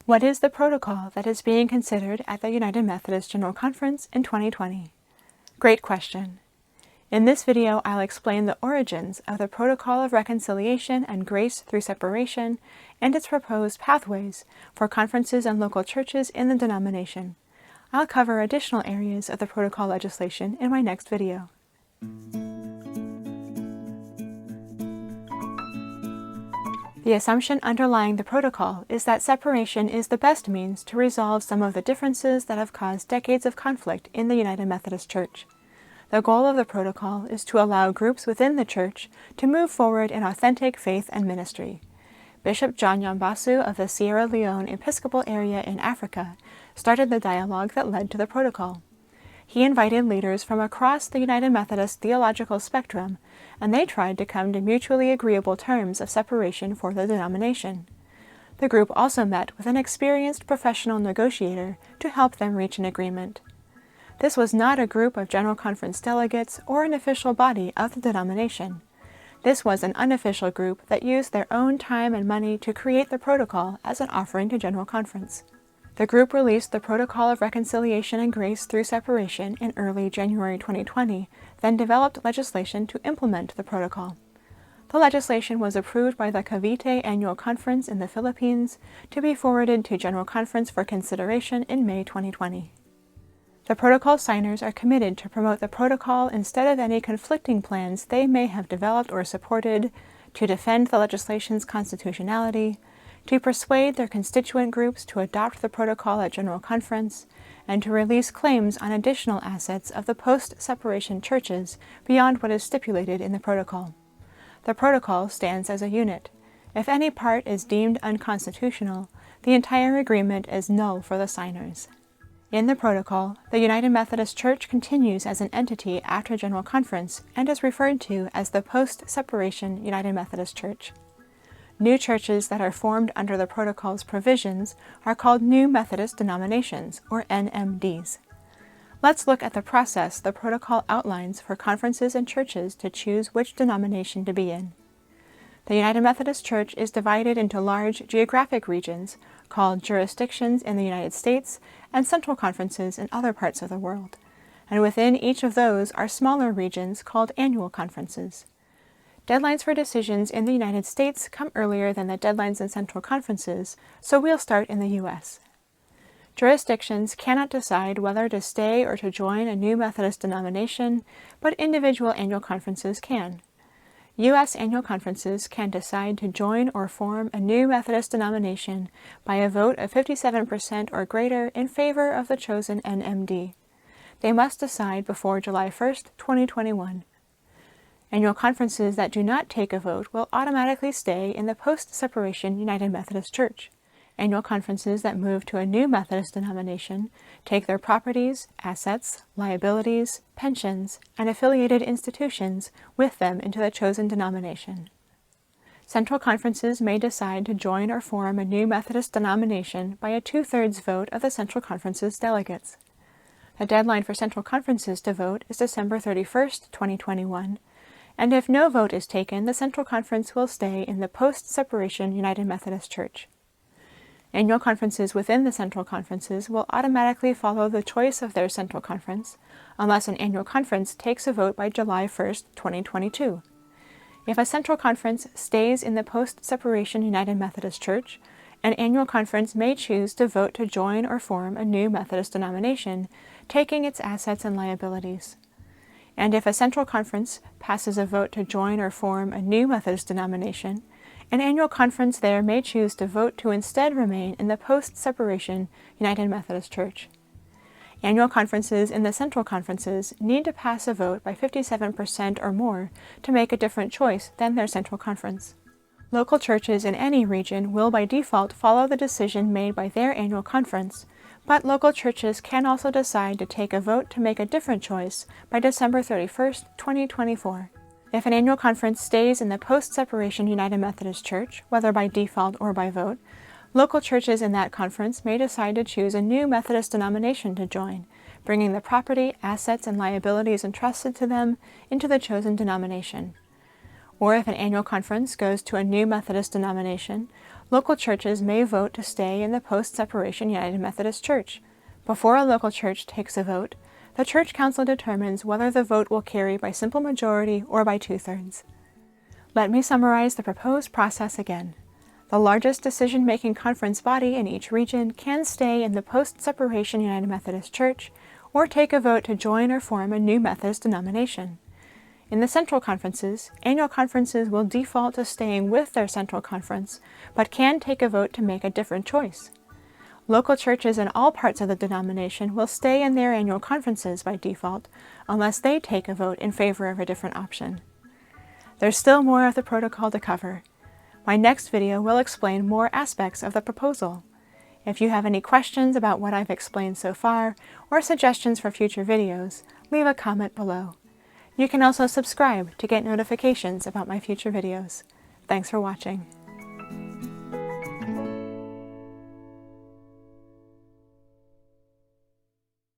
What is the protocol that is being considered at the United Methodist General Conference in 2020? Great question. In this video, I'll explain the origins of the Protocol of Reconciliation and Grace through Separation and its proposed pathways for conferences and local churches in the denomination. I'll cover additional areas of the protocol legislation in my next video. The assumption underlying the protocol is that separation is the best means to resolve some of the differences that have caused decades of conflict in the United Methodist Church. The goal of the protocol is to allow groups within the church to move forward in authentic faith and ministry. Bishop John Yambasu of the Sierra Leone Episcopal area in Africa started the dialogue that led to the protocol. He invited leaders from across the United Methodist theological spectrum, and they tried to come to mutually agreeable terms of separation for the denomination. The group also met with an experienced professional negotiator to help them reach an agreement. This was not a group of General Conference delegates or an official body of the denomination. This was an unofficial group that used their own time and money to create the protocol as an offering to General Conference. The group released the Protocol of Reconciliation and Grace through Separation in early January 2020, then developed legislation to implement the protocol. The legislation was approved by the Cavite Annual Conference in the Philippines to be forwarded to General Conference for consideration in May 2020. The protocol signers are committed to promote the protocol instead of any conflicting plans they may have developed or supported, to defend the legislation's constitutionality, to persuade their constituent groups to adopt the protocol at General Conference, and to release claims on additional assets of the post-separation churches beyond what is stipulated in the protocol. The protocol stands as a unit. If any part is deemed unconstitutional, the entire agreement is null for the signers. In the protocol, the United Methodist Church continues as an entity after General Conference and is referred to as the Post-Separation United Methodist Church. New churches that are formed under the protocol's provisions are called New Methodist Denominations, or NMDs. Let's look at the process the protocol outlines for conferences and churches to choose which denomination to be in. The United Methodist Church is divided into large geographic regions called jurisdictions in the United States and central conferences in other parts of the world, and within each of those are smaller regions called annual conferences. Deadlines for decisions in the United States come earlier than the deadlines in central conferences, so we'll start in the U.S. Jurisdictions cannot decide whether to stay or to join a new Methodist denomination, but individual annual conferences can. U.S. annual conferences can decide to join or form a new Methodist denomination by a vote of 57% or greater in favor of the chosen NMD. They must decide before July 1, 2021. Annual conferences that do not take a vote will automatically stay in the post-separation United Methodist Church. Annual conferences that move to a new Methodist denomination take their properties, assets, liabilities, pensions, and affiliated institutions with them into the chosen denomination. Central conferences may decide to join or form a new Methodist denomination by a 2/3 vote of the Central Conference's delegates. The deadline for Central Conferences to vote is December 31, 2021, and if no vote is taken, the Central Conference will stay in the post-separation United Methodist Church. Annual conferences within the Central Conferences will automatically follow the choice of their Central Conference, unless an annual conference takes a vote by July 1, 2022. If a Central Conference stays in the post-separation United Methodist Church, an annual conference may choose to vote to join or form a new Methodist denomination, taking its assets and liabilities. And if a Central Conference passes a vote to join or form a new Methodist denomination, an annual conference there may choose to vote to instead remain in the post-separation United Methodist Church. Annual conferences in the Central Conferences need to pass a vote by 57% or more to make a different choice than their Central Conference. Local churches in any region will by default follow the decision made by their annual conference, but local churches can also decide to take a vote to make a different choice by December 31, 2024. If an annual conference stays in the post-separation United Methodist Church, whether by default or by vote, local churches in that conference may decide to choose a new Methodist denomination to join, bringing the property, assets, and liabilities entrusted to them into the chosen denomination. Or if an annual conference goes to a new Methodist denomination, Local churches may vote to stay in the post-separation United Methodist Church. Before a local church takes a vote, the Church Council determines whether the vote will carry by simple majority or by 2/3. Let me summarize the proposed process again. The largest decision-making conference body in each region can stay in the post-separation United Methodist Church or take a vote to join or form a new Methodist denomination. In the central conferences, annual conferences will default to staying with their central conference, but can take a vote to make a different choice. Local churches in all parts of the denomination will stay in their annual conferences by default, unless they take a vote in favor of a different option. There's still more of the protocol to cover. My next video will explain more aspects of the proposal. If you have any questions about what I've explained so far, or suggestions for future videos, leave a comment below. You can also subscribe to get notifications about my future videos. Thanks for watching.